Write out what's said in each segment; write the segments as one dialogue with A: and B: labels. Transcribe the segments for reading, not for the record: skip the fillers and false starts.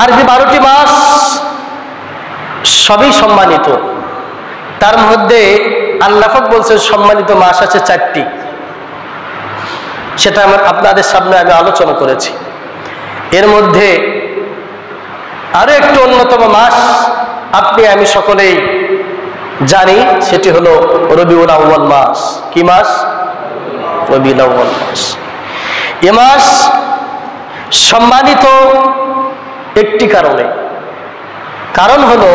A: আর যে 12টি মাস সবই সম্মানিত, তার মধ্যে আল্লাহ পাক বলছেন সম্মানিত মাস আছে 4টি। সেটা আপনাদের সামনে আমি আলোচনা করেছি। এর মধ্যে আরো একটি অন্যতম মাস আপনি আমি সকলেই জানি, সেটি হলো রবিউল আউয়াল মাস। কি মাস? রবিউল আউয়াল মাস। এ মাস সম্মানিত একটি কারণে, কারণ হলো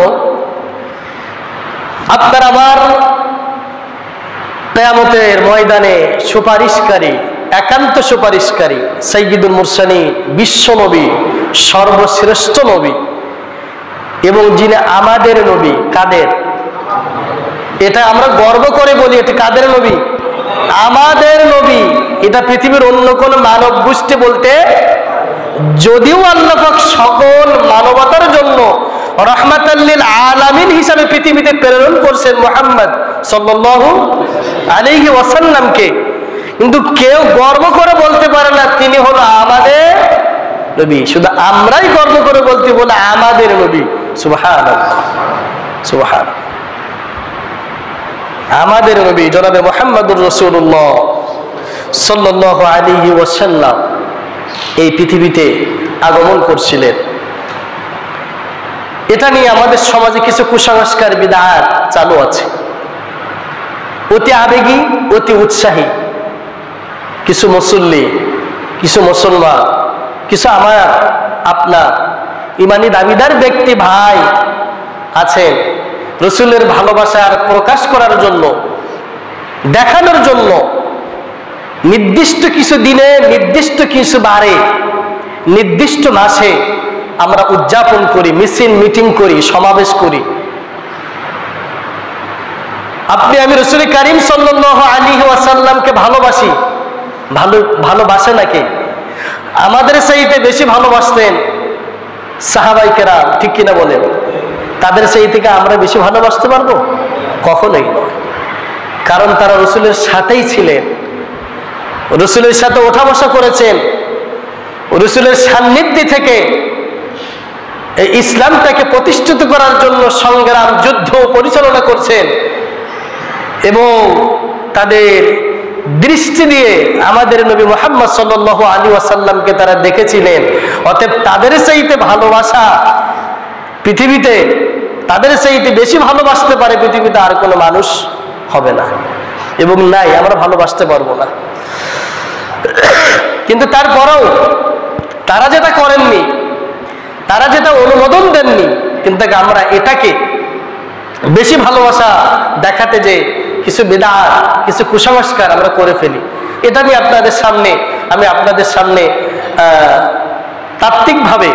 A: আপনার আমার কিয়ামতের ময়দানে সুপারিশকারী, একান্ত সুপারিশকারী সাইয়্যিদুল মুরসালিন, বিশ্ব নবী, সর্বশ্রেষ্ঠ নবী, এবং যিনি আমাদের নবী। কাদের? এটা আমরা গর্ব করে বলি, এটা কাদের নবী? আমাদের নবী। এটা পৃথিবীর অন্য কোন মানব গোষ্ঠী বলতে, যদিও আল্লাহ পাক সকল মানবতার জন্য রাহমাতাল লিল আলামিন হিসাবে পৃথিবীতে প্রেরণ করছেন মুহাম্মদ সাল্লাল্লাহু আলাইহি ওয়াসাল্লামকে, কিন্তু কেউ গর্ব করে বলতে পারে না তিনি হলো আমাদের নবী। শুধু আমরাই গর্ব করে বলতে বলে আমাদের নবী। সুবহানাল্লাহ, সুবহানাল্লাহ। আমাদের নবী জনাবে মুহাম্মদুর রাসূলুল্লাহ সাল্লাল্লাহু আলাইহি ওয়াসাল্লাম এই পৃথিবীতে আগমন করছিলেন। এটা নিয়ে আমাদের সমাজে কিছু কুসংস্কার বিদআত চালু আছে। অতি আবেগী, অতি উৎসাহী কিছু মুসল্লি, কিছু মুসলমান, কিছু আমার আপনার ইমানি দাবিদার ব্যক্তি ভাই আছেন, রসুলের ভালোবাসার প্রকাশ করার জন্য, দেখানোর জন্য নির্দিষ্ট কিছু দিনে, নির্দিষ্ট কিছু বারে, নির্দিষ্ট মাসে আমরা উদযাপন করি, মিছিল মিটিং করি, সমাবেশ করি। আপনি আমি রাসূল কারীম সাল্লাল্লাহু আলাইহি ওয়াসাল্লামকে ভালোবাসি, ভালোবাসে নাকি? আমাদের চাইতে বেশি ভালোবাসতেন সাহাবায়ে কেরাম, ঠিক কিনা বলেন? তাদের সেই থেকে আমরা বেশি ভালোবাসতে পারবো? কখনোই নয়। কারণ তারা রসুলের সাথেই ছিলেন, রসুলের সাথে ওঠা বসা করেছেন, রসুলের সান্নিধ্যে থেকে এই ইসলামটাকে প্রতিষ্ঠিত করার জন্য সংগ্রাম, যুদ্ধ পরিচালনা করছেন, এবং তাদের দৃষ্টি দিয়ে আমাদের নবী মুহাম্মদ সাল্লাল্লাহু আলাইহি ওয়াসাল্লামকে তারা দেখেছিলেন। অতএব তাদের চাইতে ভালোবাসা পৃথিবীতে, তাদের চাইতে বেশি ভালোবাসতে পারে পৃথিবীতে আর কোনো মানুষ হবে না, এবং নাই, আমরা ভালোবাসতে পারবো না। কিন্তু তারপরেও তারা যেটা করেননি, তারা যেটা অনুমোদন দেননি, কিন্তু আমরা এটাকে বেশি ভালোবাসা দেখাতে যে কিছু বিদআত, কিছু কুসংস্কার আমরা করে ফেলি। এটা নিয়ে আমি আপনাদের সামনে তাত্ত্বিকভাবে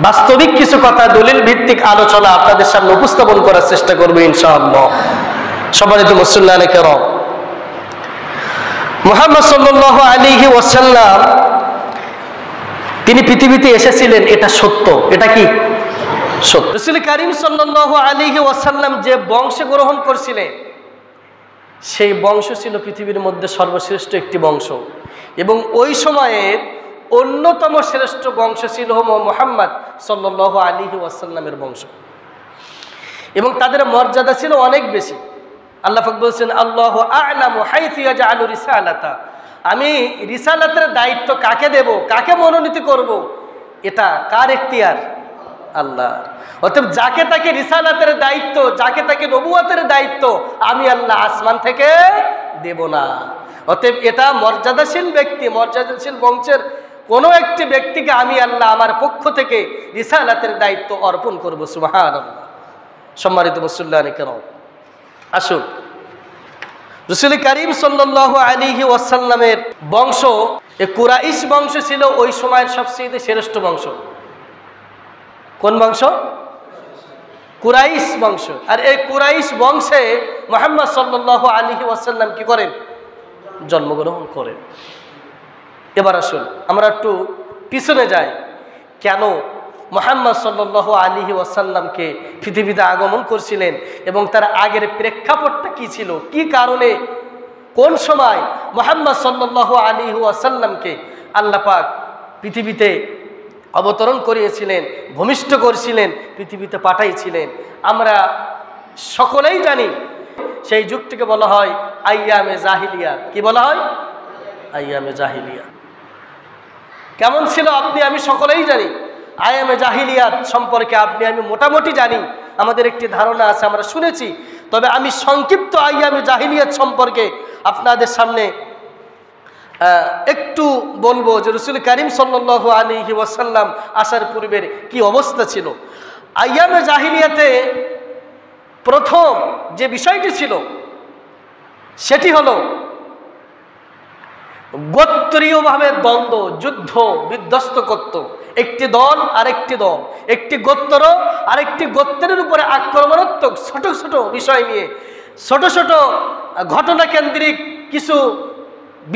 A: বাস্তবিক কিছু কথা, দলিল ভিত্তিক আলোচনা আপনাদের সামনে উপস্থাপন করার চেষ্টা করবো ইনশাআল্লাহ। সম্মানিত মুসল্লিয়ানে কেরাম, মুহাম্মদ সাল্লাল্লাহু আলাইহি ওয়াসাল্লাম তিনি পৃথিবীতে এসেছিলেন, এটা সত্য। এটা কি সত্য? রাসূল কারীম সাল্লাল্লাহু আলাইহি ওয়াসাল্লাম যে বংশে গ্রহণ করছিলেন, সেই বংশ ছিল পৃথিবীর মধ্যে সর্বশ্রেষ্ঠ একটি বংশ, এবং ওই সময়ের অন্যতম শ্রেষ্ঠ বংশ ছিল মুহাম্মদ সাল্লাল্লাহু আলাইহি ওয়াসাল্লামের বংশ, এবং তাদের মর্যাদা ছিল অনেক বেশি। আল্লাহ পাক বলেছেন, আল্লাহু আ'লামু হাইথু ইয়াজআলু রিসালাতা, আমি রিসালাতের দায়িত্ব কাকে দেব, কাকে মনোনীত করব, এটা কার এখতিয়ার? আল্লাহর। অতএব যাকে তাকে রিসালাতের দায়িত্ব, যাকে তাকে নবুয়তের দায়িত্ব আমি আল্লাহ আসমান থেকে দেব না। অতএব এটা মর্যাদাশীল ব্যক্তি, মর্যাদাশীল বংশের কোনো একটি ব্যক্তিকে আমি আল্লাহ আমার পক্ষ থেকে রিসালাতের দায়িত্ব অর্পণ করব। সুবহানাল্লাহ। সম্মানিত মুসল্লিয়ানে কেরাম, আসুন, রাসূল কারীম সাল্লাল্লাহু আলাইহি ওয়াসাল্লামের বংশ, এই কুরাইশ বংশ ছিল ওই সময়ের সবচেয়ে শ্রেষ্ঠ বংশ। কোন বংশ? কুরাইশ বংশ। আর এই কুরাইশ বংশে মুহাম্মদ সাল্লাল্লাহু আলাইহি ওয়াসাল্লাম কি করেন? জন্মগ্রহণ করেন। এবার আসুন আমরা একটু পিছনে যাই, কেন মুহাম্মদ সাল্লাল্লাহু আলাইহি ওয়াসাল্লামকে পৃথিবীতে আগমন করছিলেন, এবং তার আগের প্রেক্ষাপটটা কি ছিল, কি কারণে, কোন সময় মুহাম্মদ সাল্লাল্লাহু আলাইহি ওয়াসাল্লামকে আল্লাহ পাক পৃথিবীতে অবতরণ করিয়েছিলেন, ভূমিষ্ঠ করেছিলেন, পৃথিবীতে পাঠাইছিলেন। আমরা সকলেই জানি সেই যুগটিকে বলা হয় আইয়ামে জাহিলিয়া। কি বলা হয়? আইয়ামে জাহিলিয়া। কেমন ছিল আপনি আমি সকলেই জানি। আইয়ামে জাহিলিয়াত সম্পর্কে আপনি আমি মোটামুটি জানি, আমাদের একটি ধারণা আছে, আমরা শুনেছি। তবে আমি সংক্ষিপ্ত আইয়ামে জাহিলিয়াত সম্পর্কে আপনাদের সামনে একটু বলবো যে রাসূল করিম সাল্লাল্লাহু আলাইহি ওয়াসাল্লাম আসার পূর্বের কি অবস্থা ছিল। আইয়ামে জাহিলিয়াতে প্রথম যে বিষয়টি ছিল সেটি হলো গোত্রীয়ভাবে দ্বন্দ্ব, যুদ্ধ বিধ্বস্ত করত একটি দল আরেকটি দল, একটি গোত্র আরেকটি গোত্রের উপরে আক্রমণাত্মক ছোট ছোট বিষয় নিয়ে, ছোট ছোট ঘটনা কেন্দ্রিক কিছু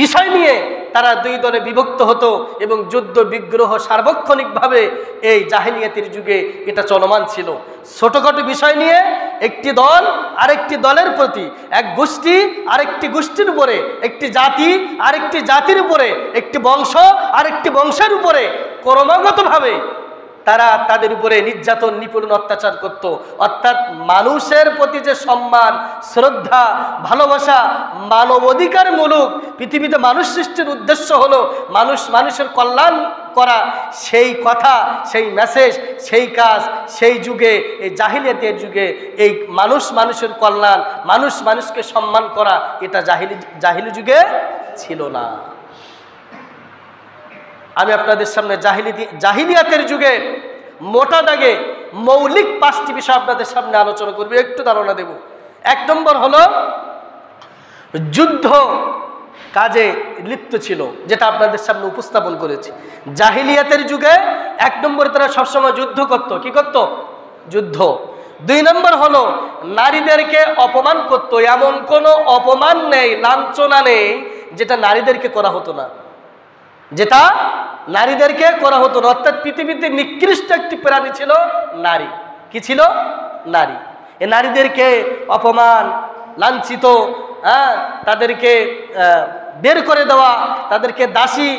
A: বিষয় নিয়ে তারা দুই দলে বিভক্ত হতো এবং যুদ্ধ বিগ্রহ সার্বক্ষণিকভাবে এই জাহিলিয়াতের যুগে এটা চলমান ছিল। ছোটখাটো বিষয় নিয়ে একটি দল আরেকটি দলের প্রতি, এক গোষ্ঠী আরেকটি গোষ্ঠীর উপরে, একটি জাতি আরেকটি জাতির উপরে, একটি বংশ আরেকটি বংশের উপরে ক্রমাগতভাবে তারা তাদের উপরে নির্যাতন, নিপীড়ন, অত্যাচার করত। অর্থাৎ মানুষের প্রতি যে সম্মান, শ্রদ্ধা, ভালোবাসা, মানবাধিকারমূলক পৃথিবীতে মানুষ সৃষ্টির উদ্দেশ্য হলো মানুষের কল্যাণ করা, সেই কথা, সেই মেসেজ, সেই কাজ সেই যুগে, এই জাহিলিয়াতের যুগে এই মানুষের কল্যাণ, মানুষকে সম্মান করা, এটা জাহিলি যুগে ছিল না। আমি আপনাদের সামনে জাহিলিয়াতের যুগে মোটা দাগে মৌলিক 5টি বিষয় আপনাদের সামনে আলোচনা করব, একটু ধারণা দেব। 1 নম্বর হলো যুদ্ধ কাজে লিপ্ত ছিল, যেটা আপনাদের সামনে উপস্থাপন করেছি। জাহিলিয়াতের যুগে 1 নম্বর তারা সবসময় যুদ্ধ করত। কি করত? যুদ্ধ। 2 নম্বর হলো নারীদেরকে অপমান করত। এমন কোনো অপমান নেই, লাঞ্ছনা নেই যেটা নারীদেরকে করা হতো না, যেটা নারীদেরকে করা হতো না। অর্থাৎ পৃথিবীতে নিকৃষ্ট একটি প্রাণী ছিল নারী। কি ছিল? নারী। এই নারীদেরকে অপমান, লাঞ্ছিত, তাদেরকে বের করে দেওয়া, তাদেরকে দাসী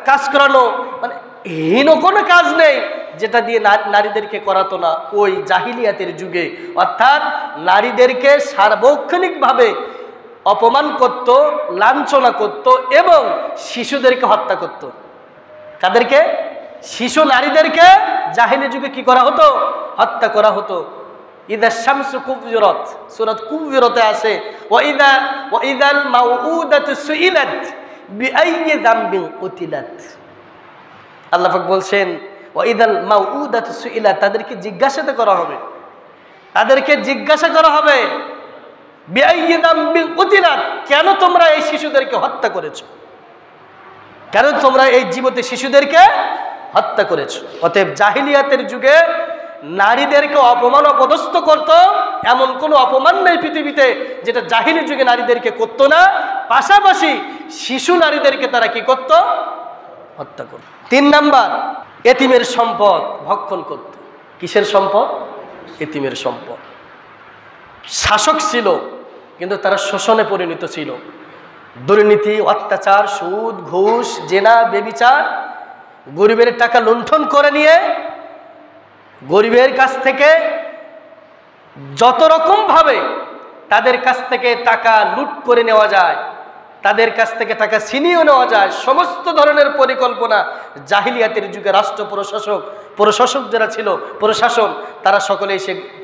A: কাজ করানো, মানে হীন কোনো কাজ নেই যেটা দিয়ে নারীদেরকে করাতো না ওই জাহিলিয়াতের যুগে। অর্থাৎ নারীদেরকে সার্বক্ষণিকভাবে অপমান করত, লাঞ্ছনা করত এবং শিশুদেরকে হত্যা করত। তাদেরকে, শিশু নারীদেরকে জাহিলি যুগে কি করা হতো? হত্যা করা হতো। ইদা শামসু কুবজিরাত, সূরা কুবজিরাতে আছে ওয়া ইদাল মাউউদাতু সুইলাত বিআইয়ি যামবিন কুতিলাত। আল্লাহ পাক বলছেন ওয়া ইদাল মাউউদাতু সুইলাত, তাদেরকে জিজ্ঞাসা করা হবে, তাদেরকে জিজ্ঞাসা করা হবে বিআইয়ি যামবিন কুতিলাত, কেন তোমরা এই শিশুদেরকে হত্যা করেছো, কেন তোমরা এই জীবতে শিশুদেরকে হত্যা করেছো। অতএব জাহিলিয়াতের যুগে নারীদেরকে অপমান, অপদস্থ করত, এমন কোনো অপমান নেই পৃথিবীতে যেটা জাহিলি যুগে নারীদেরকে করতো না। পাশাপাশি শিশু নারীদেরকে তারা কি করত? হত্যা করত। 3 নাম্বার, এতিমের সম্পদ ভক্ষণ করত। কিসের সম্পদ? এতিমের সম্পদ। শাসক ছিল কিন্তু তারা শোষণে পরিণত ছিল। দুর্নীতি, অত্যাচার, সুদ, ঘুষ, জেনা, ব্যভিচার, গরিবের টাকা লুণ্ঠন করে নিয়ে গরিবের কাছ থেকে যত রকম ভাবে তাদের কাছ থেকে টাকা লুট করে নেওয়া যায়, তাদের কাছ থেকে টাকা ছিনিয়ে নেওয়া যায়, সমস্ত ধরনের পরিকল্পনা জাহিলিয়াতের যুগে রাষ্ট্র প্রশাসক যারা ছিল, প্রশাসন, তারা সকলেই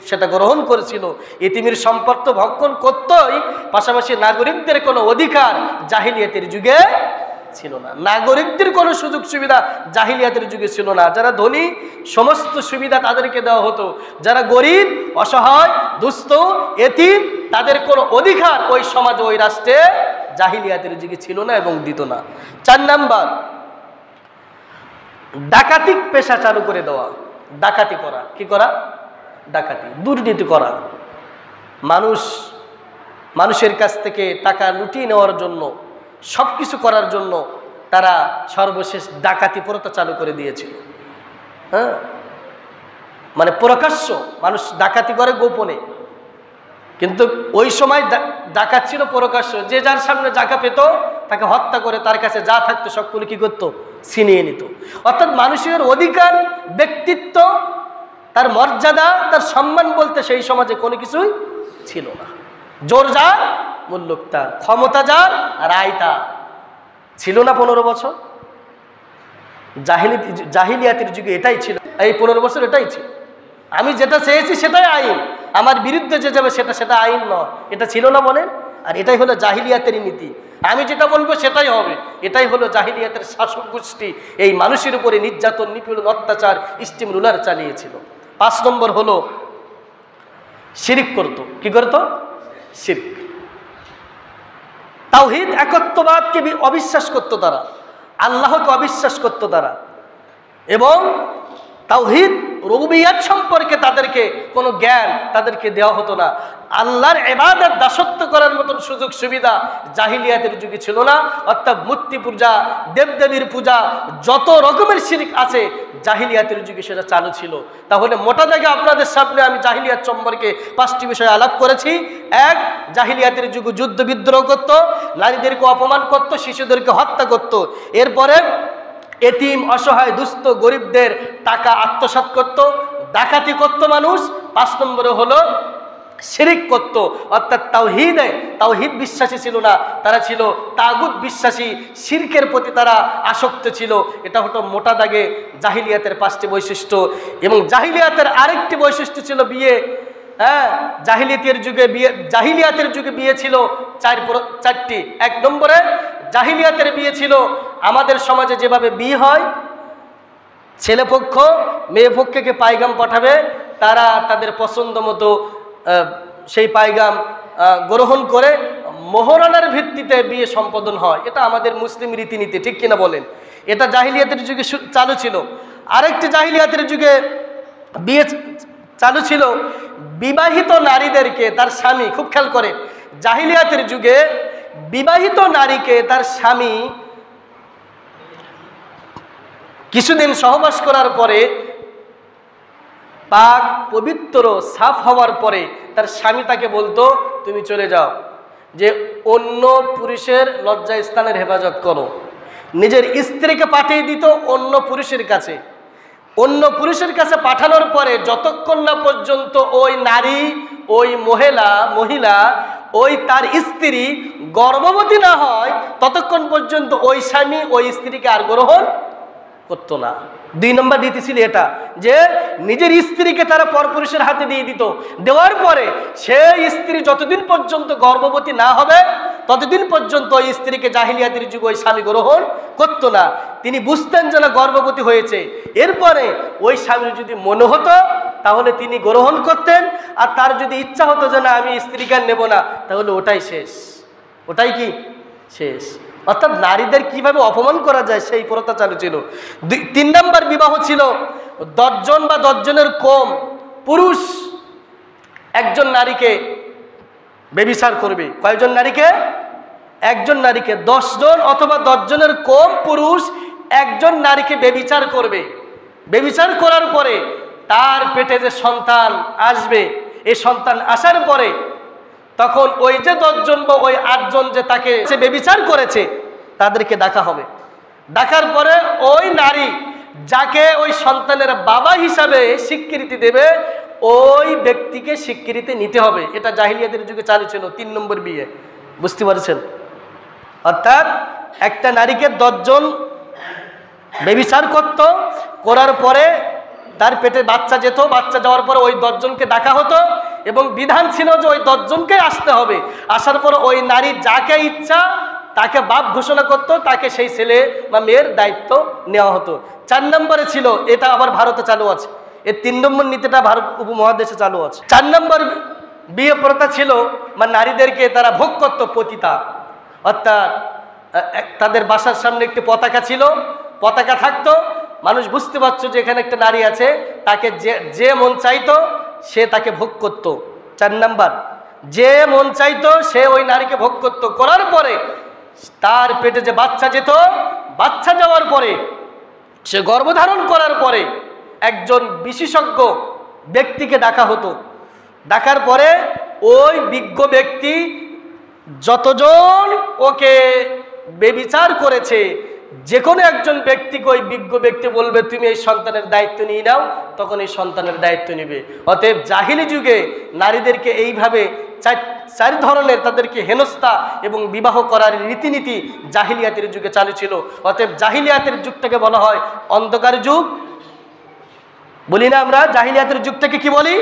A: সেটা গ্রহণ করেছিল। এতিমের সম্পদ তো ভক্ষণ করতই, পাশাপাশি নাগরিকদের কোনো অধিকার জাহিলিয়াতের যুগে ছিল না। নাগরিকদের কোনো সুযোগ সুবিধা জাহিলিয়াতের যুগে ছিল না। যারা ধনী সমস্ত সুবিধা তাদেরকে দেওয়া হতো, যারা গরিব, অসহায়, দুস্থ, এতিম, তাদের কোনো অধিকার ওই সমাজে, ওই রাষ্ট্রে জাহিলিয়াতের যুগে ছিল না এবং দিত না। 4 নাম্বার, ডাকাতি পেশা চালু করে দেওয়া। ডাকাতি করা। কি করা? ডাকাতি, দুর্নীতি করা। মানুষের কাছ থেকে টাকা লুটিয়ে নেওয়ার জন্য, সব কিছু করার জন্য তারা সর্বশেষ ডাকাতি প্রথা চালু করে দিয়েছিল। মানে প্রকাশ্য মানুষ ডাকাতি করে গোপনে, কিন্তু ওই সময় ডাকাত ছিল প্রকাশ্য। যে যার সামনে জায়গা পেত তাকে হত্যা করে তার কাছে যা থাকতো সবগুলো কি করতো, ছিনিয়ে নিত। অর্থাৎ মানুষের অধিকার, ব্যক্তিত্ব, তার মর্যাদা, তার সম্মান বলতে সেই সমাজে কোনো কিছুই ছিল না। জোর যার, মুল্লুক তার, ক্ষমতা যার, রায় তার। ছিল না 15 বছর? জাহিলিয়াতের যুগে এটাই ছিল। এই 15 বছর এটাই ছিল। আমি যেটা চেয়েছি সেটাই আইন, আমার বিরুদ্ধে যে যাবে সেটা আইন নয়। এটা ছিল না বলেন? আর এটাই হলো জাহিলিয়াতের নীতি। আমি যেটা বলবো সেটাই হবে। এটাই হলো জাহিলিয়াতের শাসক গোষ্ঠী এই মানুষের উপরে নির্যাতন, নিপীড়ন, অত্যাচার, স্টিম রুলার চালিয়েছিল। 5 নম্বর হলো শিরক করত। কি করত? শিরক। তাওহীদ, একত্ববাদকে অবিশ্বাস করত তারা, আল্লাহকে অবিশ্বাস করত তারা, এবং তাওহীদ রুবুবিয়্যাত সম্পর্কে তাদেরকে কোনো জ্ঞান তাদেরকে দেওয়া হতো না। আল্লাহর ইবাদত, দাসত্ব করার মতন সুযোগ সুবিধা জাহিলিয়াতের যুগে ছিল না। অর্থাৎ মূর্তি পূজা, দেবদেবীর পূজা, যত রকমের শিরক আছে জাহিলিয়াতের যুগে সেটা চালু ছিল। তাহলে মোটা দাগে আপনাদের সামনে আমি জাহিলিয়াত সম্পর্কে 5টি বিষয় আলাপ করেছি। 1, জাহিলিয়াতের যুগে যুদ্ধ বিদ্রোহ করত, নারীদেরকে অপমান করত, শিশুদেরকে হত্যা করত। এরপরে এতিম, অসহায়, দুস্থ, গরিবদের টাকা আত্মসাৎ করত, ডাকাতি করত মানুষ। 5 নম্বরে হলো শিরক করত। অর্থাৎ তাওহীদ বিশ্বাসী ছিল না, তারা ছিল তাগুত বিশ্বাসী, শিরকের প্রতি তারা আসক্ত ছিল। এটা হলো মোটা দাগে জাহিলিয়াতের 5টি বৈশিষ্ট্য। এবং জাহিলিয়াতের আরেকটি বৈশিষ্ট্য ছিল বিয়ে। হ্যাঁ, জাহিলিয়াতের যুগে বিয়ে ছিল 4টি। 1 নম্বরে জাহিলিয়াতের বিয়ে ছিল আমাদের সমাজে যেভাবে বিয়ে হয়, ছেলে পক্ষ মেয়ে পক্ষকে পায়গাম পাঠাবে, তারা তাদের পছন্দ মতো সেই পায়গাম গ্রহণ করে মোহরানার ভিত্তিতে বিয়ে সম্পাদন হয়। এটা আমাদের মুসলিম রীতিনীতি, ঠিক কিনা বলেন? এটা জাহিলিয়াতের যুগে চালু ছিল। আরেকটি জাহিলিয়াতের যুগে বিয়ে চালু ছিল বিবাহিত নারীদেরকে তার স্বামী, খুব খেয়াল করে, জাহিলিয়াতের যুগে বিবাহিত নারীকে তার স্বামী কিছুদিন সহবাস করার পরে, পাক পবিত্র সাফ হওয়ার পরে তার স্বামী তাকে বলতো তুমি চলে যাও, যে অন্য পুরুষের লজ্জা স্থানের হেফাজত করো। নিজের স্ত্রীকে পাঠিয়ে দিত অন্য পুরুষের কাছে। অন্য পুরুষের কাছে পাঠানোর পরে যতক্ষণ না পর্যন্ত ওই নারী, ওই মহিলা, ওই তার স্ত্রী গর্ভবতী না হয়, ততক্ষণ পর্যন্ত ওই স্বামী ওই স্ত্রীকে আর গ্রহণ করতো না। 2 নম্বর নীতি ছিল এটা, যে নিজের স্ত্রীকে তারা পরপুরুষের হাতে দিয়ে দিত। দেওয়ার পরে সেই স্ত্রী যতদিন পর্যন্ত গর্ভবতী না হবে ততদিন পর্যন্ত ওই স্ত্রীকে জাহিলিয়াতের যুগে ওই স্বামী গ্রহণ করতো না। তিনি বুঝতেন যে না গর্ভবতী হয়েছে, এরপরে ওই স্বামীর যদি মনে হতো তাহলে তিনি গ্রহণ করতেন, আর তার যদি ইচ্ছা হতো যে না আমি স্ত্রীকে নেব না, তাহলে ওটাই শেষ। ওটাই কি শেষ। অর্থাৎ নারীদের কিভাবে অপমান করা যায় সেই প্রথা চালু ছিল। 3 নম্বর বিবাহ ছিল 10 জন বা 10 জনের কম পুরুষ একজন নারীকে ব্যভিচার করবে। কয়জন নারীকে? একজন নারীকে 10 জন অথবা 10 জনের কম পুরুষ একজন নারীকে ব্যভিচার করবে। ব্যভিচার করার পরে তার পেটে যে সন্তান আসবে, এই সন্তান আসার পরে তখন ওই যে 10 জন বা ওই 8 জন যে তাকে ব্যভিচার করেছে তাদেরকে ডাকা হবে। ডাকার পরে ওই নারী যাকে ওই সন্তানের বাবা হিসাবে স্বীকৃতি দেবে, ওই ব্যক্তিকে স্বীকৃতি নিতে হবে। এটা জাহিলিয়াতের যুগে চালু ছিল। 3 নম্বর বিয়ে। বুঝতে পারছেন? অর্থাৎ একটা নারীকে 10 জন ব্যভিচার করত, করার পরে তার পেটে বাচ্চা যেত, বাচ্চা যাওয়ার পরে ওই 10 জনকে ডাকা হতো, এবং বিধান ছিল যে ওই 10 জনকে আসতে হবে। আসার পর ওই নারী যাকে ইচ্ছা তাকে বাপ ঘোষণা করত, তাকে সেই ছেলে বা মেয়ের দায়িত্ব নেওয়া হতো। 4 নম্বরে ছিল, এটা আবার ভারতে চালু আছে। এই 3 নম্বর নীতিটা ভারত উপমহাদেশে চালু আছে। 4 নম্বর বিয়ে প্রথা ছিল বা নারীদেরকে তারা ভোগ করত পতিতা। অর্থাৎ তাদের বাসার সামনে একটি পতাকা ছিল, পতাকা থাকতো, মানুষ বুঝতে পারছো যে এখানে একটা নারী আছে, তাকে যে মন চাইতো সে তাকে ভোগ করত। 4 নাম্বার, যে মন চাইতো সে ওই নারীকে ভোগ করত। করার পরে তার পেটে যে বাচ্চা যেত, বাচ্চা যাওয়ার পরে সে গর্ভধারণ করার পরে একজন বিশেষজ্ঞ ব্যক্তিকে ডাকা হতো। ডাকার পরে ওই বিজ্ঞ ব্যক্তি যতজন ওকে বেবিচার করেছে, যে কোনো একজন ব্যক্তিকে ওই বিজ্ঞ ব্যক্তি বলবে তুমি এই সন্তানের দায়িত্ব নিয়ে নাও, তখন এই সন্তানের দায়িত্ব নিবে। অতএব জাহিলি যুগে নারীদেরকে এইভাবে চার ধরনের তাদেরকে হেনস্থা এবং বিবাহ করার রীতিনীতি জাহিলিয়াতের যুগে চালু ছিল। অতএব জাহিলিয়াতের যুগটাকে বলা হয় অন্ধকার যুগ। বলি না আমরা জাহিলিয়াতের যুগটাকে কি বলি?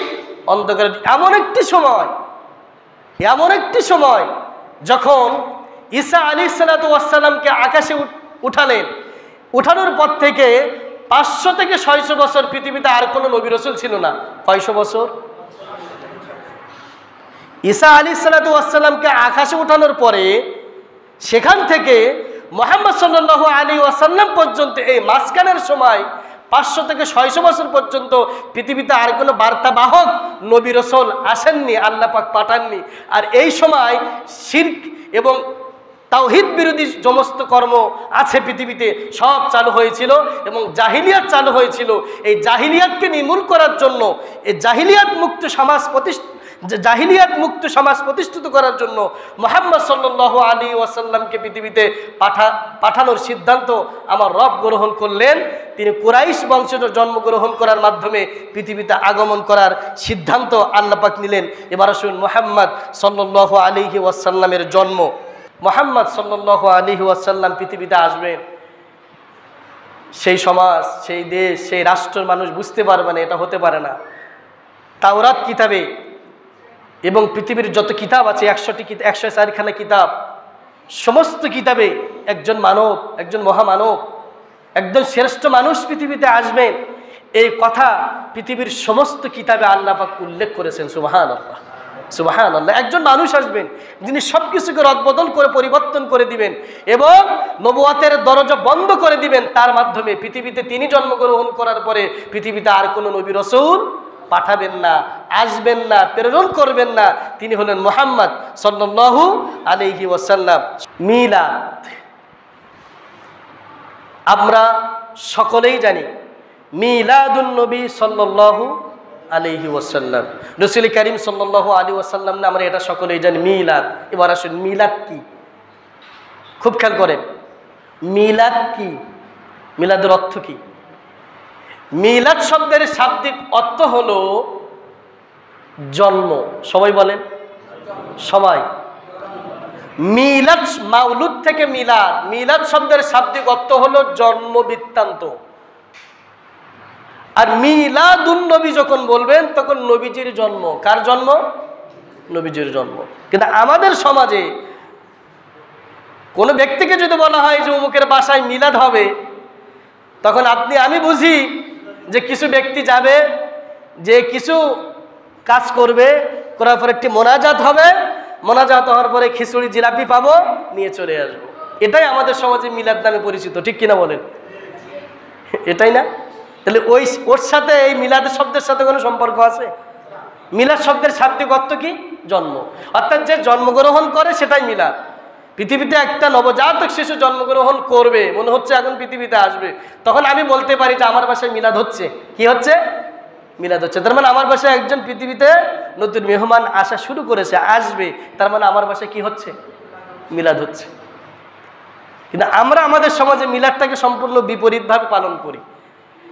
A: অন্ধকার যুগ। এমন একটি সময় যখন ঈসা আলাইহিসসালাতু ওয়াসসালামকে আকাশে উঠালেন, উঠানোর পর থেকে 500 থেকে 600 বছর পৃথিবীতে আর কোনো নবী রাসূল ছিল না। কয়শো বছর? ঈসা আলাইহিসসালাতু ওয়াসসালামকে আকাশে উঠানোর পরে সেখান থেকে মুহাম্মদ সাল্লাল্লাহু আলাইহি ওয়াসাল্লাম পর্যন্ত এই মাঝখানের সময় 500 থেকে 600 বছর পর্যন্ত পৃথিবীতে আর কোনো বার্তাবাহক নবী রাসূল আসেননি, আল্লাহ পাক পাঠাননি। আর এই সময় শিরক এবং তাওহীদ বিরোধী সমস্ত কর্ম আছে পৃথিবীতে সব চালু হয়েছিল এবং জাহিলিয়াত চালু হয়েছিল। এই জাহিলিয়াতকে নির্মূল করার জন্য, এই জাহিলিয়াত মুক্ত সমাজ প্রতিষ্ঠিত করার জন্য মুহাম্মদ সাল্লাল্লাহু আলাইহি ওয়াসাল্লামকে পৃথিবীতে পাঠানোর সিদ্ধান্ত আমার রব গ্রহণ করলেন। তিনি কুরাইশ বংশে জন্মগ্রহণ করার মাধ্যমে পৃথিবীতে আগমন করার সিদ্ধান্ত আল্লাহ পাক নিলেন। এবার আসুন মুহাম্মদ সাল্লাল্লাহু আলাইহি ওয়াসাল্লামের জন্ম। মুহাম্মদ সাল্লাল্লাহু আলাইহি ওয়াসাল্লাম পৃথিবীতে আসবেন, সেই সমাজ, সেই দেশ, সেই রাষ্ট্রের মানুষ বুঝতে পারবে না, এটা হতে পারে না। তাওরাত কিতাবে এবং পৃথিবীর যত কিতাব আছে 104খানা কিতাব, সমস্ত কিতাবে একজন মানব, একজন মহামানব, একজন শ্রেষ্ঠ মানুষ পৃথিবীতে আসবেন, এই কথা পৃথিবীর সমস্ত কিতাবে আল্লাহ পাক উল্লেখ করেছেন। সুবহানাল্লাহ, সুবহানাল্লাহ। একজন মানুষ আসবেন যিনি সব কিছুকে রদবদল করে পরিবর্তন করে দিবেন এবং নবুয়তের দরজা বন্ধ করে দিবেন। তার মাধ্যমে পৃথিবীতে তিনি জন্মগ্রহণ করার পরে পৃথিবীতে আর কোনো নবী রাসূল পাঠাবেন না, আসবেন না, প্রেরণ করবেন না। তিনি হলেন মুহাম্মদ সাল্লাল্লাহু আলাইহি ওয়াসাল্লাম। মিলাদ আমরা সকলেই জানি, মিলাদুন নবী সাল্লাল্লাহু আলাইহি ওয়াসাল্লাম, রাসূল করিম সাল্লাল্লাহু আলাইহি ওয়াসাল্লাম না, আমরা এটা সকলেই জানি। মিলাদ, এবার আসুন মিলাদ কি? খুব খেয়াল করেন, মিলাদ কি? মিলাদের অর্থ কি? মিলাদ শব্দের শাব্দিক অর্থ হলো জন্ম। সবাই বলেন, সবাই। মিলাদ, মাউলুদ থেকে মিলাদ, মিলাদ শব্দের শাব্দিক অর্থ হলো জন্ম বৃত্তান্ত। আর মিলাদুন নবী যখন বলবেন তখন নবীজির জন্ম। কার জন্ম? নবীজির জন্ম। কিন্তু আমাদের সমাজে কোনো ব্যক্তিকে যদি বলা হয় যে অমুকের বাসায় মিলাদ হবে, তখন আমি বুঝি যে কিছু ব্যক্তি যাবে, যে কিছু কাজ করবে, করার পরে একটি মোনাজাত হবে, মোনাজাত হওয়ার পরে খিচুড়ি জিলাপি পাবো, নিয়ে চলে আসবো। এটাই আমাদের সমাজে মিলাদ নামে পরিচিত, ঠিক কিনা বলেন? এটাই না? তাহলে ওর সাথে এই মিলাদ শব্দের সাথে কোনো সম্পর্ক আছে? মিলাদ শব্দের শাব্দিক অর্থ কি? জন্ম। অর্থাৎ যে জন্মগ্রহণ করে সেটাই মিলাদ। পৃথিবীতে একটা নবজাতক শিশু জন্মগ্রহণ করবে, মনে হচ্ছে এখন পৃথিবীতে আসবে, তখন আমি বলতে পারি যে আমার বাসায় মিলাদ হচ্ছে। কি হচ্ছে? মিলাদ হচ্ছে। তার মানে আমার বাসায় একজন পৃথিবীতে নতুন মেহমান আসা শুরু করেছে, আসবে, তার মানে আমার বাসায় কি হচ্ছে? মিলাদ হচ্ছে। কিন্তু আমরা আমাদের সমাজে মিলাদটাকে সম্পূর্ণ বিপরীতভাবে পালন করি।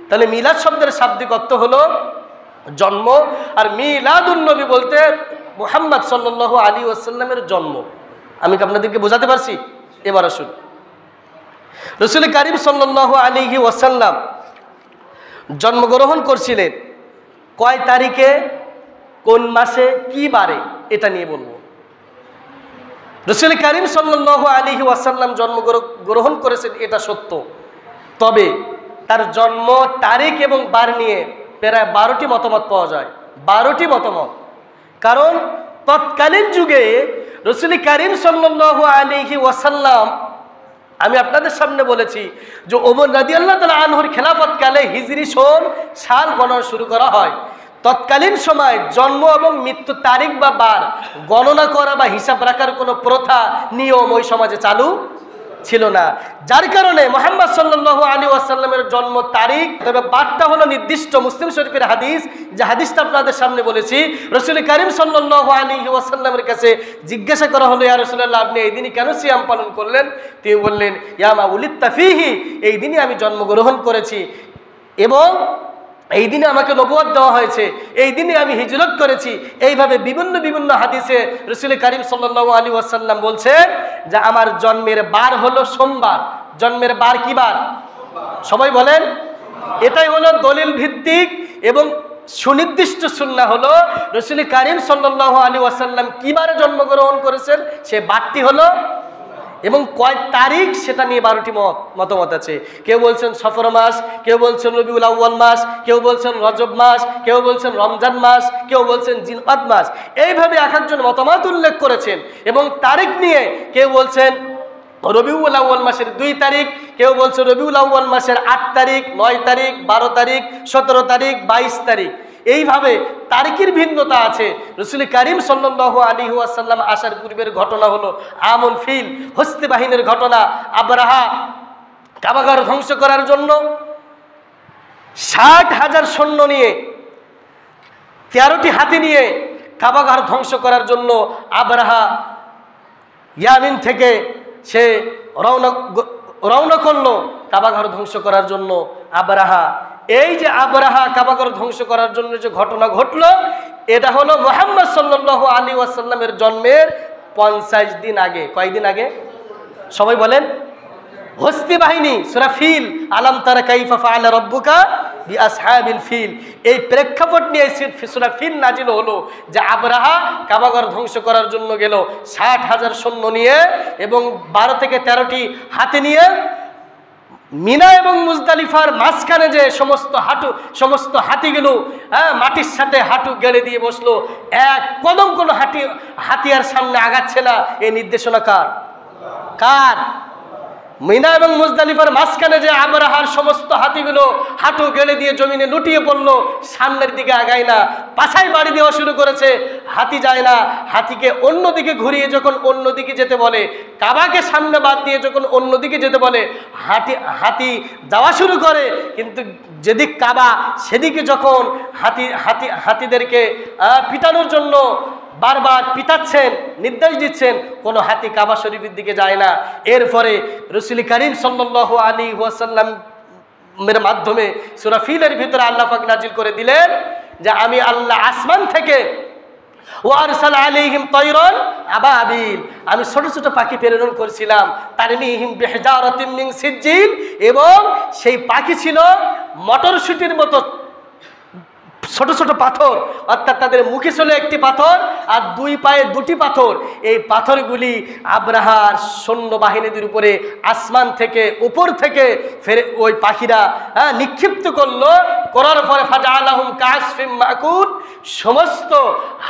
A: তাহলে মিলাদ শব্দের শাব্দিক অর্থ হলো জন্ম, আর মিলাদুন নবী বলতে মুহাম্মদ সাল্লাল্লাহু আলাইহি ওয়াসাল্লামের জন্ম। আমি কি আপনাদেরকে বোঝাতে পারছি? এবার আসুন, রাসূল করিম সাল্লাল্লাহু আলাইহি ওয়াসাল্লাম জন্মগ্রহণ করছিলেন কয় তারিখে, কোন মাসে, কি বারে, এটা নিয়ে বলবো। রাসূল করিম সাল্লাল্লাহু আলাইহি ওয়াসাল্লাম জন্মগ্রহণ করেছেন, এটা সত্য। তবে তার জন্ম তারিখ এবং বার নিয়ে প্রায় 12টি মতামত পাওয়া যায়। 12টি মতামত। কারণ তৎকালীন যুগে রাসূল করিম সাল্লাল্লাহু আলাইহি ওয়াসাল্লাম, আমি আপনাদের সামনে বলেছি যে ওমর রাদিয়াল্লাহু তাআলা আনহুর খেলাফতকালে হিজরি সাল গণনা শুরু করা হয়। তৎকালীন সময় জন্ম এবং মৃত্যু তারিখ বা বার গণনা করা বা হিসাব রাখার কোনো প্রথা, নিয়ম ওই সমাজে চালু ছিল না, যার কারণে মুহাম্মদ সাল্লাল্লাহু আলাইহি ওয়াসাল্লামের জন্ম তারিখ, তবে বারটা হলো নির্দিষ্ট। মুসলিম শরীফের হাদিস, যে হাদিসটা আপনাদের সামনে বলেছি, রাসূল কারীম সাল্লাল্লাহু আলাইহি ওয়াসাল্লামের কাছে জিজ্ঞাসা করা হলো, ইয়া রাসূলুল্লাহ, আপনি এই দিনই কেন সিয়াম পালন করলেন? তিনি বললেন, ইয়া মা উলিদতা ফীহি, এই দিনই আমি জন্মগ্রহণ করেছি এবং এই দিনে আমাকে নবুয়ত দেওয়া হয়েছে, এই দিনে আমি হিজরত করেছি। এইভাবে বিভিন্ন বিভিন্ন হাদিসে রাসূল কারীম সাল্লাল্লাহু আলাইহি ওয়াসাল্লাম বলছেন যে আমার জন্মের বার হলো সোমবার। জন্মের বার কি বার? সবাই বলেন। এটাই হলো দলিল ভিত্তিক এবং সুনির্দিষ্ট সুন্নাহ হলো রাসূল কারীম সাল্লাল্লাহু আলাইহি ওয়াসাল্লাম কি বারে জন্মগ্রহণ করেছেন, সে বারটি হলো, এবং কয় তারিখ সেটা নিয়ে 12টি মতামত আছে। কেউ বলছেন সফর মাস, কেউ বলছেন রবিউল আউয়াল মাস, কেউ বলছেন রজব মাস, কেউ বলছেন রমজান মাস, কেউ বলছেন জিলকাদ মাস। এইভাবে এক একজন মতামত উল্লেখ করেছেন এবং তারিখ নিয়ে কেউ বলছেন রবিউল আউয়াল মাসের 2 তারিখ, কেউ বলছে রবিউল আউয়াল মাসের 8 তারিখ, 9 তারিখ, 12 তারিখ, 17 তারিখ, 22 তারিখ। এইভাবে তারিখের ভিন্নতা আছে। রাসূল কারীম সাল্লাল্লাহু আলাইহি ওয়াসাল্লাম আসার পূর্বের ঘটনা হলো আমুল ফিল, হস্তি বাহিনীর ঘটনা। আবরাহা কাবাঘর ধ্বংস করার জন্য 60,000 সৈন্য নিয়ে, 13টি হাতি নিয়ে কাবাঘর ধ্বংস করার জন্য আবরাহা ইয়ামিন থেকে সে রওনা করলো কাবাঘর ধ্বংস করার জন্য। আবরাহা, এই যে আবরাহা কাবাঘর ধ্বংস করার জন্য যে ঘটনা ঘটলো, এটা হলো মুহাম্মদ সাল্লাল্লাহু আলাইহি ওয়াসাল্লামের জন্মের 50 দিন আগে। কয়দিন আগে? সবাই বলেন। হস্তি বাহিনী, সূরা ফিল, আলাম তারা কাইফা ফাআলা রাব্বুকা বিআসহাবিল ফিল, এই প্রেক্ষাপট নিয়ে সূরা ফিল নাজিল হলো যে আবরাহা কাবাঘর ধ্বংস করার জন্য গেল 60,000 সৈন্য নিয়ে এবং 12 থেকে 13টি হাতি নিয়ে। মিনা এবং মুজদালিফার মাঝখানে যে সমস্ত হাতিগুলো মাটির সাথে হাঁটু গেড়ে দিয়ে বসলো, এক কদম কোনো হাতিয়ার সামনে আগাচ্ছে না। এই নির্দেশনা কার? মিনা এবং মুজদালিফার মাঝখানে যে আবরাহার সমস্ত হাতিগুলো হাঁটু গেড়ে দিয়ে জমিনে লুটিয়ে পড়লো, সামনের দিকে আগায় না, পাছায় বাড়ি দেওয়া শুরু করেছে, হাতি যায় না। হাতিকে অন্যদিকে ঘুরিয়ে যখন অন্যদিকে যেতে বলে, কাবাকে সামনে বাদ দিয়ে যখন অন্যদিকে যেতে বলে, হাতি যাওয়া শুরু করে। কিন্তু যেদিক কাবা সেদিকে যখন হাতিদেরকে পিটানোর জন্য বারবার পিটাচ্ছেন, নির্দেশ দিচ্ছেন, কোনো হাতি কাবা শরীফের দিকে যায় না। এরপরে রাসূল কারীম সাল্লাল্লাহু আলাইহি ওয়াসাল্লামের মাধ্যমে সূরা ফিলের ভিতরে আল্লাহ পাক নাজিল করে দিলেন যে আমি আল্লাহ আসমান থেকে ওয়ারসাল আলাইহিম তায়রান আবাবিল, আমি ছোট ছোট পাখি প্রেরণ করেছিলাম, তারমিহিম বিহিজারাতিন মিন সিজ্জিল, এবং সেই পাখি ছিল মটরশুটির মতো ছোট ছোট পাথর, অর্থাৎ তাদের মুখে ছিল একটি পাথর আর 2 পায়ে 2টি পাথর। এই পাথরগুলি আবরাহার সৈন্যবাহিনীদের উপরে আসমান থেকে, উপর থেকে ফেরে ওই পাখিরা নিক্ষিপ্ত করলো। করার পরে ফাজআলাহুম কাসফিম মাকুল, সমস্ত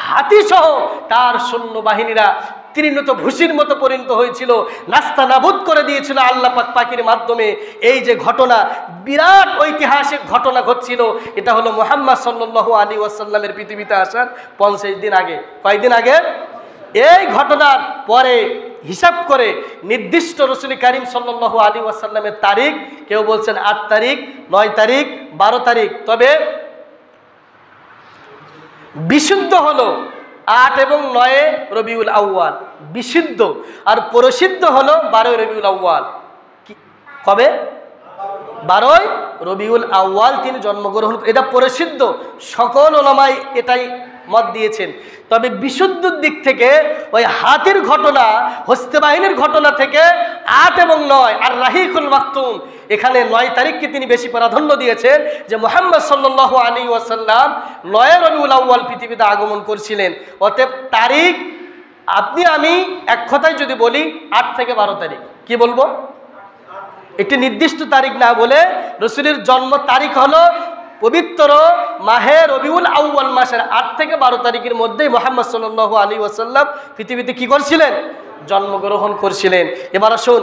A: হাতিসহ তার সৈন্যবাহিনীরা তৃণত ভুসির মতো পরিণত হয়েছিল, নাস্তা নাবুদ করে দিয়েছিল আল্লাহ পাক পাখির মাধ্যমে। এই যে ঘটনা, বিরাট ঐতিহাসিক ঘটনা ঘটছিল, এটা হলো মুহাম্মদ সাল্লাল্লাহু আলাইহি ওয়াসাল্লামের পৃথিবীতে আসার 50 দিন আগে। কয়দিন আগে? এই ঘটনার পরে হিসাব করে নির্দিষ্ট রাসূল কারীম সাল্লাল্লাহু আলাইহি ওয়াসাল্লামের তারিখ, কেউ বলছেন 8 তারিখ, 9 তারিখ, 12 তারিখ। তবে বিশুদ্ধ হলো 8 এবং 9 রবিউল আউয়াল বিশুদ্ধ, আর প্রসিদ্ধ হলো 12 রবিউল আউয়াল। কবে? 12 রবিউল আউয়াল তিনি জন্মগ্রহণ, এটা প্রসিদ্ধ, সকল উলামাই এটাই মত দিয়েছেন। তবে বিশুদ্ধর দিক থেকে ওই হাতির ঘটনা, হস্তি বাহিনীর ঘটনা থেকে 8 এবং 9 আর রাহিকুল মাকতুম, এখানে 9 তারিখকে তিনি বেশি প্রাধান্য দিয়েছেন যে মুহাম্মদ সাল্লাল্লাহু আলাইহি ওয়াসাল্লাম 9 রবিউল আউয়াল পৃথিবীতে আগমন করেছিলেন। অতএব তারিখ আপনি আমি এক কথায় যদি বলি 8 থেকে 12 তারিখ। কি বলবো? একটি নির্দিষ্ট তারিখ না বলে রাসূলের জন্ম তারিখ হলো পবিত্র মাহে রবিউল আউয়াল মাসের 8 থেকে 12 তারিখের মধ্যেই মুহাম্মদ সাল্লাল্লাহু আলাইহি ওয়াসাল্লাম পৃথিবীতে কি করছিলেন? জন্মগ্রহণ করছিলেন। এবার আসুন,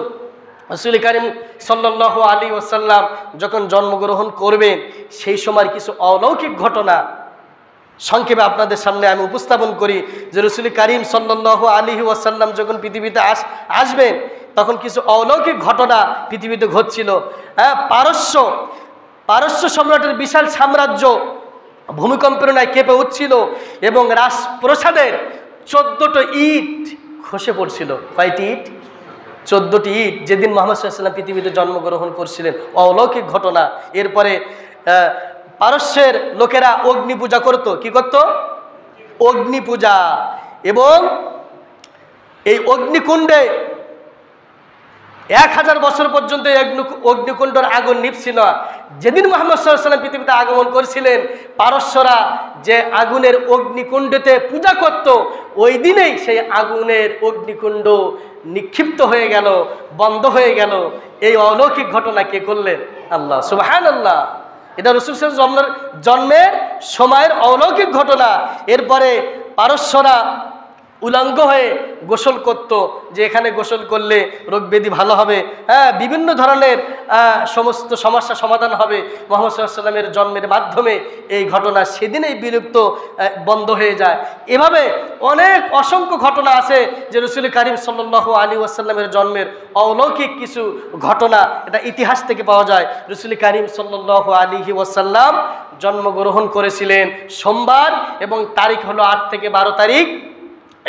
A: রাসূল কারীম সাল্লাল্লাহু আলাইহি ওয়াসাল্লাম যখন জন্মগ্রহণ করবেন সেই সময় কিছু অলৌকিক ঘটনা সংক্ষেপে আপনাদের সামনে আমি উপস্থাপন করি। যে রাসূল কারীম সাল্লাল্লাহু আলাইহি ওয়াসাল্লাম যখন পৃথিবীতে আসবেন, তখন কিছু অলৌকিক ঘটনা পৃথিবীতে ঘটছিল। হ্যাঁ, পারস্য সম্রাটের বিশাল সাম্রাজ্য ভূমিকম্পের ন্যায় কেঁপে উঠছিল এবং রাজপ্রাসাদের 14টি ইট খসে পড়ছিল। কয়টি ইট? 14টি ইট। যেদিন মুহাম্মদ সাল্লাল্লাহু আলাইহি ওয়াসাল্লাম পৃথিবীতে জন্মগ্রহণ করছিলেন, অলৌকিক ঘটনা। এরপরে পারস্যের লোকেরা অগ্নি পূজা করত। কি করত? অগ্নি পূজা। এবং এই অগ্নিকুণ্ডে 1000 বছর পর্যন্ত অগ্নিকুণ্ডের আগুন নিভছিল না। যেদিন মুহাম্মদ সাল্লাল্লাহু আলাইহি ওয়াসাল্লাম পৃথিবীতে আগমন করেছিলেন, পারস্যরা যে আগুনের অগ্নিকুণ্ডতে পূজা করত, ওই দিনেই সেই আগুনের অগ্নিকুণ্ড নিক্ষিপ্ত হয়ে গেল, বন্ধ হয়ে গেল। এই অলৌকিক ঘটনা কে করলেন? আল্লাহ সুবহানাল্লাহ। এটা রাসূল সাল্লাল্লাহু আলাইহি ওয়াসাল্লামের জন্মের সময়ের অলৌকিক ঘটনা। এরপরে পারস্যরা উলঙ্গ হয়ে গোসল করত, যে এখানে গোসল করলে রোগ ব্যাধি ভালো হবে, হ্যাঁ, বিভিন্ন ধরনের সমস্ত সমস্যা সমাধান হবে। মুহাম্মদ সাল্লাল্লাহু আলাইহি ওয়াসাল্লামের জন্মের মাধ্যমে এই ঘটনা সেদিনেই বিলুপ্ত, বন্ধ হয়ে যায়। এভাবে অনেক অসংখ্য ঘটনা আছে যে রাসূল কারীম সাল্লাল্লাহু আলাইহি ওয়াসাল্লামের জন্মের অলৌকিক কিছু ঘটনা, এটা ইতিহাস থেকে পাওয়া যায়। রাসূল কারীম সাল্লাল্লাহু আলাইহি ওয়াসাল্লাম জন্মগ্রহণ করেছিলেন সোমবার এবং তারিখ হলো 8 থেকে 12 তারিখ,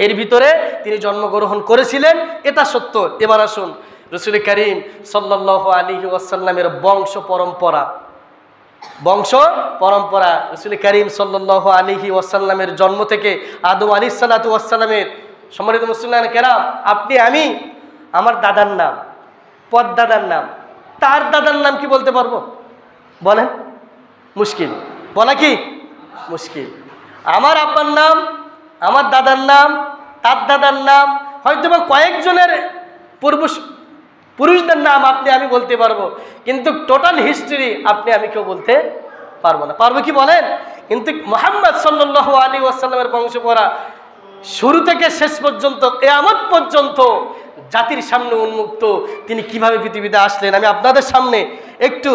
A: এর ভিতরে তিনি জন্মগ্রহণ করেছিলেন, এটা সত্য। এবার আসুন রাসূল কারীম সাল্লাল্লাহু আলাইহি ওয়াসাল্লামের বংশ পরম্পরা। রাসূল কারীম সাল্লাল্লাহু আলাইহি ওয়াসাল্লামের জন্ম থেকে আদম আলাইহিস সালাতু ওয়াসসালামের, সম্মানিত মুসলিমান কেরাম, আপনি আমি আমার দাদার নাম, পদ্দাদার নাম, তার দাদার নাম কি বলতে পারবো? বলেন, মুশকিল। বলা কি মুশকিল? আমার আব্বার নাম, আমার দাদার নাম, তার দাদার নাম, হয়তোবা কয়েকজনের পুরুষদের নাম আপনি আমি বলতে পারবো, কিন্তু টোটাল হিস্ট্রি আপনি আমি কেউ বলতে পারবো না। পারবো কি বলেন? কিন্তু মুহাম্মদ সাল্লাল্লাহু আলাইহি ওয়াসাল্লামের বংশপরা শুরু থেকে শেষ পর্যন্ত, কিয়ামত পর্যন্ত জাতির সামনে উন্মুক্ত। তিনি কিভাবে পৃথিবীতে আসলেন আমি আপনাদের সামনে একটু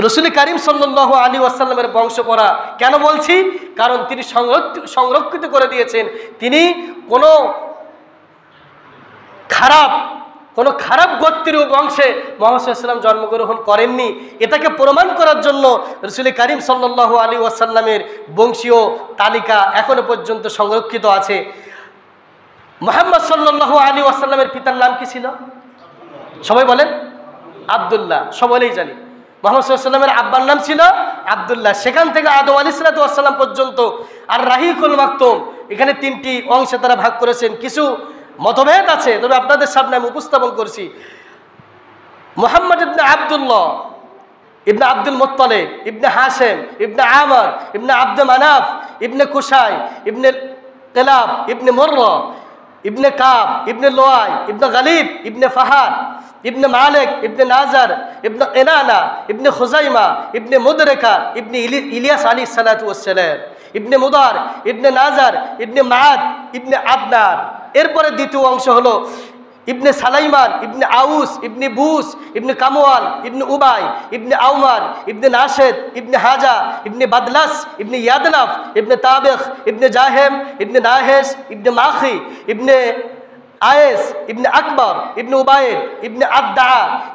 A: রাসূল কারীম সাল্লাল্লাহু আলাইহি ওয়াসাল্লামের বংশপরা কেন বলছি? কারণ তিনি সংরক্ষিত করে দিয়েছেন। তিনি কোনো খারাপ গোত্রের বংশে মুহাম্মদ সাল্লাল্লাহু আলাইহি ওয়াসাল্লাম জন্মগ্রহণ করেননি। এটাকে প্রমাণ করার জন্য রাসূল কারীম সাল্লাল্লাহু আলাইহি ওয়াসাল্লামের বংশীয় তালিকা এখনো পর্যন্ত সংরক্ষিত আছে। মুহাম্মদ সাল্লাল্লাহু আলাইহি ওয়াসাল্লামের পিতার নাম কি ছিল? সবাই বলেন। আব্দুল্লাহ। সকলেই জানি। মুহাম্মদ সাল্লাল্লাহু আলাইহি ওয়াসাল্লামের আব্বার নাম ছিল আব্দুল্লাহ। সেখান থেকে আদম আলাইহিস সালাতু ওয়াসসালাম পর্যন্ত আর রাহিকুল মাকতুম, এখানে 3টি অংশে তারা ভাগ করেছেন। কিছু মতভেদ আছে, তবে আপনাদের সামনে আমি উপস্থাপন করছি। মুহাম্মদ ইবনে আব্দুল্লাহ ইবনে আব্দুল মুত্তালিব ইবনে হাশিম ইবনে আমর ইবনে আব্দ মানাফ ইবনে কুসাই ইবনে কিলাব ইবনে মুররা ইবনে কাব ইবনে লুআই ইবনে গালিব ইবনে ফাহাদ ইবনে মালিক ইবনে নাজার ইবনে কিনানা ইবনে খুজাইমা ইবনে মুদরিকা ইবনে ইলিয়াস আলাইহিস সালাতু ওয়াসসালাম ইবনে মুদার ইবনে নাজার ইবনে মাআদ ইবনে আদনান। এরপরে দ্বিতীয় অংশ হলো ইবনে সালাইমান ইবনে আউস ইবনে বুস ইবনে কামওয়াল ইবনে উবাই ইবনে আউমার ইবনে নাশেদ ইবনে হাজা ইবনে বাদলাস ইবনে ইয়াদলাফ ইবনে তাবিখ ইবনে জাহেম ইবনে নাহেস ইবনে মাখি ইবনে আয়েস ইবনে আকবর ইবনে উবাইদ ইবনে আদ্দা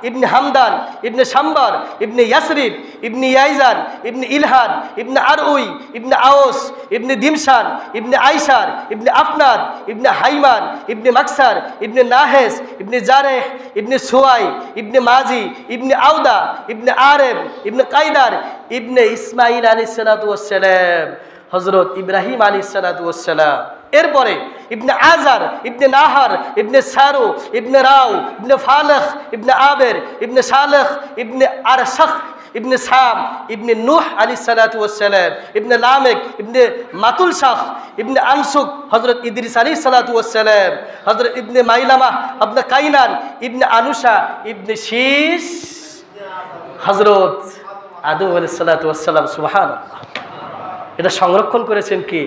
A: ইবনে হামদান ইবনে শাম্বার ইবনে ইয়াসরিব ইবনে ইয়াইজান ইবনে ইলহান ইবনে আরউই ইবনে আওস ইবনে দিমশান ইবনে আইসার ইবনে আফনাদ ইবনে হাইমান ইবনে মাকসার ইবনে নাহেস ইবনে জারেহ ইবনে সুয়াই ইবনে মাজি ইবনে আউদা ইবনে আরেব ইবনে কাইদার ইবনে ইসমাইল আলাইহিস সালাতু ওয়াসসালাম, হযরত ইব্রাহিম আলাইহিস সালাতু ওয়াসসালাম। এরপরে ইবনে আজার ইবনে নাহার ইবনে সারু ইবনে রাউ ইবনে ফালখ ইবনে আবের ইবনে সালেখ ইবনে আরশখ ইবনে সাম ইবনে নূহ আলাইহিস সালাতু ওয়াসসালাম ইবনে লামেক ইবনে মাতুল শাহ ইবনে আনসুক হযরত ইদ্রিস আলাইহিস সালাতু ওয়াসসালাম, হযরত ইবনে মাইলামা ইবনে কাইনান ইবনে আনুশা ইবনে শীস, হযরত আদম আলাইহিস সালাতু ওয়াসসালাম। সুবহানাল্লাহ। এটা সংরক্ষণ করেছেন কি?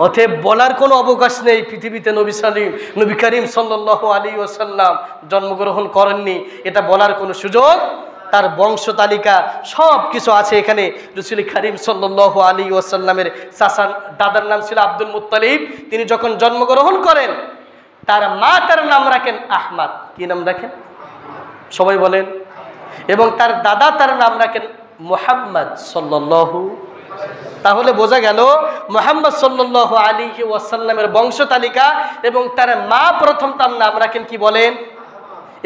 A: অতএব বলার কোনো অবকাশ নেই পৃথিবীতে নবী করিম সাল্লাল্লাহু আলাইহি ওয়াসাল্লাম জন্মগ্রহণ করেননি, এটা বলার কোনো সুযোগ। তার বংশ তালিকা সব কিছু আছে এখানে। রাসূল করিম সাল্লাল্লাহু আলাইহি ওয়াসাল্লামের দাদার নাম ছিল আব্দুল মুত্তালিব। তিনি যখন জন্মগ্রহণ করেন তার মা তার নাম রাখেন আহমদ। কি নাম রাখেন সবাই বলেন? এবং তার দাদা তার নাম রাখেন মুহাম্মদ সাল্লাল্লাহু। তাহলে বোঝা গেল মুহাম্মদ সাল্লাল্লাহু আলাইহি ওয়াসাল্লামের বংশ তালিকা। এবং তার মা প্রথম তার নাম রাখেন কি বলেন?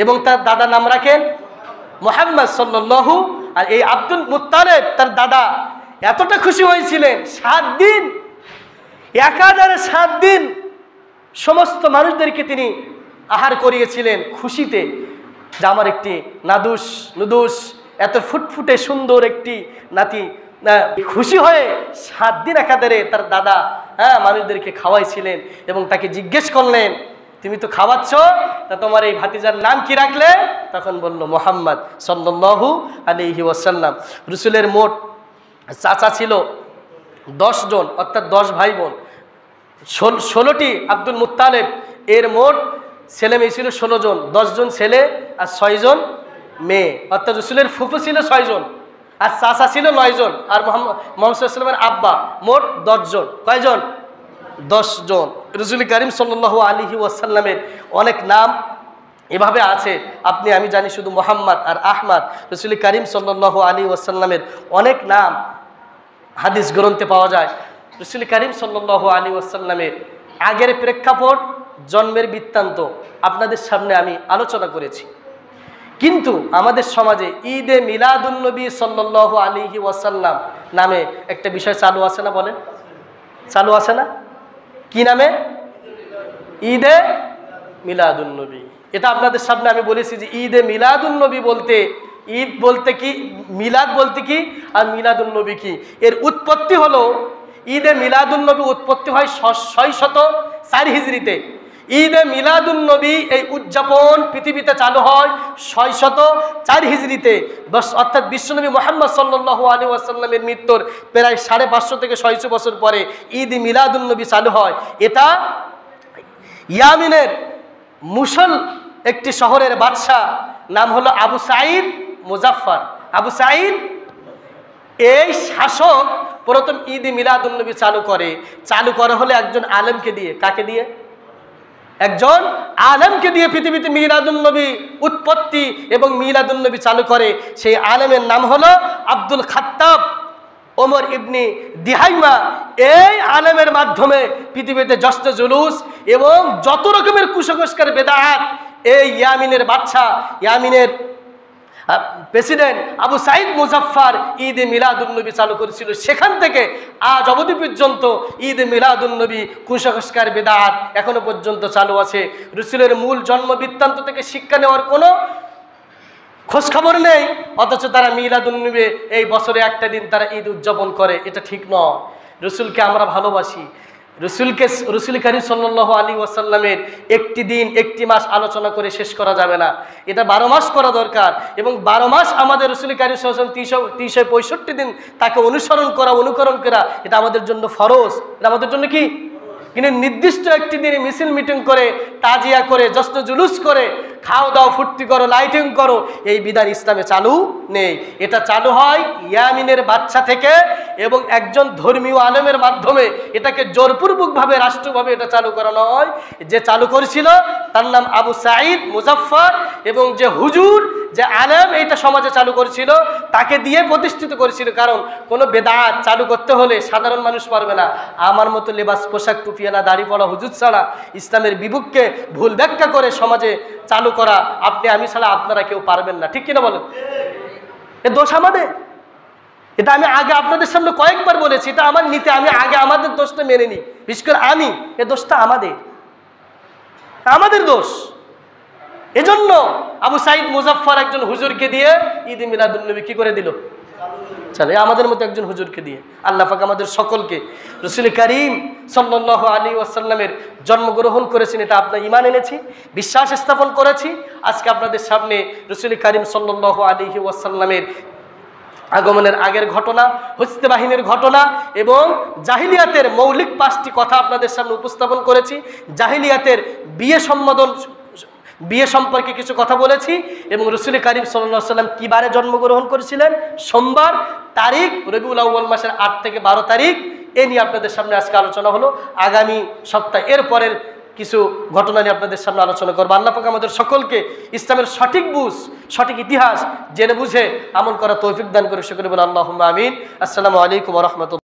A: এবং তার দাদা নাম রাখেন মুহাম্মদ সাল্লাল্লাহু। আর এই আব্দুল মুত্তালিব তার দাদা এতটা খুশি হয়েছিলেন, 7 দিন, একাধারে 7 দিন সমস্ত মানুষদেরকে তিনি আহার করিয়েছিলেন খুশিতে, যে আমার একটি নুদুস এত ফুটফুটে সুন্দর একটি নাতি। খুশি হয়ে 7 দিন একাধারে তার দাদা মানুষদেরকে খাওয়াইছিলেন। এবং তাকে জিজ্ঞেস করলেন, তুমি তো খাওয়াচ্ছ, তা তোমার এই ভাতিজার নাম কি রাখলে? তখন বলল মুহাম্মদ সাল্লাল্লাহু আলাইহি ওয়াসাল্লাম। রাসূলের মোট চাচা ছিল 10 জন, অর্থাৎ 10 ভাই বোন। 16টি আব্দুল মুত্তালিব, এর মোট ছেলে মেয়ে ছিল 16 জন, 10 জন ছেলে আর 6 জন মেয়ে। অর্থাৎ রাসূলের ফুফু ছিল 6 জন আর চাচা ছিল 9 জন, আর মুহাম্মদ সাল্লাল্লাহু আলাইহি ওয়াসাল্লামের আব্বা, মোট 10 জন। কয়জন? 10 জন। রাসূল কারীম সাল্লাল্লাহু আলাইহি ওয়াসাল্লামের অনেক নাম এভাবে আছে, আমি জানি শুধু মুহাম্মদ আর আহমদ। রাসূল কারীম সাল্লাল্লাহু আলাইহি ওয়াসাল্লামের অনেক নাম হাদিস গ্রন্থে পাওয়া যায়। রাসূল কারীম সাল্লাল্লাহু আলাইহি ওয়াসাল্লামের আগের প্রেক্ষাপট, জন্মের বৃত্তান্ত আপনাদের সামনে আমি আলোচনা করেছি। কিন্তু আমাদের সমাজে ঈদে মিলাদুন নবী সাল্লাল্লাহু আলাইহি ওয়াসাল্লাম নামে একটা বিষয় চালু আছে না? বলেন, চালু আছে না? কি নামে? ঈদে মিলাদুন নবী। এটা আপনাদের সামনে আমি বলেছি যে ঈদে মিলাদুন নবী বলতে, ঈদ বলতে কি, মিলাদ বলতে কি, আর মিলাদুন নবী কি। এর উৎপত্তি হলো, ঈদে মিলাদুন নবী উৎপত্তি হয় 604 হিজরিতে। ঈদে মিলাদুন নবী এই উদযাপন পৃথিবীতে চালু হয় 604 হিজরিতে, অর্থাৎ বিশ্বনবী মুহাম্মদ সাল্লাল্লাহু আলাইহি ওয়াসাল্লামের মৃত্যুর প্রায় 550 থেকে 600 বছর পরে ঈদ মিলাদুন নবী চালু হয়। এটা ইয়ামিনের মুসল একটি শহরের বাদশা, নাম হলো আবু সাঈদ মুজাফফর। আবু সাঈদ এই শাসক প্রথম ঈদ মিলাদুন নবী চালু করা হলে একজন আলেমকে দিয়ে। কাকে দিয়ে? একজন আলেমকে দিয়ে পৃথিবীতে মিলাদুন নবী উৎপত্তি এবং মিলাদুন নবী চালু করে। সেই আলেমের নাম হলো আব্দুল খাত্তাব ওমর ইবনে দিহাইমা। এই আলেমের মাধ্যমে পৃথিবীতে জশ্ন জুলুস এবং যত রকমের কুসংস্কার বেদাত এই ইয়ামিনের বাদশা, ইয়ামিনের প্রেসিডেন্ট আবু সাঈদ মুজাফফর ঈদে মিলাদুন নবী চালু করেছিল। সেখান থেকে আজ অবধি পর্যন্ত ঈদে মিলাদুন নবী কুসংস্কার বেদাত এখনো পর্যন্ত চালু আছে। রাসূলের মূল জন্ম বৃত্তান্ত থেকে শিক্ষা নেওয়ার কোনো খোঁজ খবর নেই, অথচ তারা মিলাদুন নবী এই বছরে একটা দিন তারা ঈদ উদযাপন করে। এটা ঠিক নয়। রাসূলকে আমরা ভালোবাসি। রাসূল কারীম সাল্লাল্লাহু আলাইহি ওয়াসাল্লামের একটি দিন, একটি মাস আলোচনা করে শেষ করা যাবে না। এটা 12 মাস করা দরকার। এবং 12 মাস আমাদের রাসূল কারীম সাল্লাল্লাহু আলাইহি ওয়াসাল্লাম 365 দিন তাকে অনুকরণ করা, এটা আমাদের জন্য ফরজ। এটা আমাদের জন্য কি? কিন্তু নির্দিষ্ট একটি দিনে মিছিল মিটিং করে, তাজিয়া করে, জশ্ন জুলুস করে, খাও দাও, ফুর্তি করো, লাইটিং করো, এই বিধান ইসলামে চালু নেই। এটা চালু হয় ইয়ামিনের বাদশা থেকে এবং একজন ধর্মীয় আলেমের মাধ্যমে। এটাকে জোরপূর্বকভাবে রাষ্ট্রভাবে এটা চালু করানো হয়। যে চালু করেছিল তার নাম আবু সাঈদ মুজাফফর, এবং যে হুজুর, যে আলেম এইটা সমাজে চালু করেছিল তাকে দিয়ে প্রতিষ্ঠিত করেছিল। কারণ কোনো বেদাত চালু করতে হলে সাধারণ মানুষ পারবে না। আমার মতো লেবাস, পোশাক, টুপিওয়ালা, দাড়ি পড়া হুজুর ছাড়া, ইসলামের বিপক্ষে ভুল ব্যাখ্যা করে সমাজে চালু করা আমি ছাড়া আপনারা কেউ পারবেন না। ঠিক কিনা বলেন? এ দোষ আমাদের। এটা আমি আগে আপনাদের সামনে কয়েকবার বলেছি। এটা আমার নীতি। আমি আগে আমাদের দোষটা মেনে নিই। বিশেষ করে এ দোষটা আমাদের দোষ। এজন্য আবু সাঈদ মুজাফফর একজন হুজুরকে দিয়ে ঈদ মিলাদুন নবী কি করে দিল? চলে আমাদের মতো একজন হুজুরকে দিয়ে। আল্লাহ পাক আমাদের সকলকে রাসূল কারীম সাল্লাল্লাহু আলাইহি ওয়াসাল্লামের জন্মগ্রহণ করেছেন, এটা আপনার ঈমান এনেছি, বিশ্বাস স্থাপন করেছি। আজকে আপনাদের সামনে রাসূল কারীম সাল্লাল্লাহু আলাইহি ওয়াসাল্লামের আগমনের আগের ঘটনা, হস্তে বাহিনীর ঘটনা এবং জাহিলিয়াতের মৌলিক 5টি কথা আপনাদের সামনে উপস্থাপন করেছি। জাহিলিয়াতের বিয়ে সম্পর্কে কিছু কথা বলেছি এবং রাসূল কারীম সাল্লাল্লাহু আলাইহি ওয়াসাল্লাম কি বারে জন্মগ্রহণ করেছিলেন? সোমবার, তারিখ রবিউল আউয়াল মাসের 8 থেকে 12 তারিখ। এ নিয়ে আপনাদের সামনে আজকে আলোচনা হলো। আগামী সপ্তাহে, এর পরের কিছু ঘটনা নিয়ে আপনাদের সামনে আলোচনা করবো। আল্লাহ পাক আমাদের সকলকে ইসলামের সঠিক বুঝ, সঠিক ইতিহাস জেনে বুঝে আমল করা তৌফিক দান করে সকলে বলেন আল্লাহুম্মা আমিন। আসসালামু আলাইকুম ওয়া রাহমাতুল্লাহ।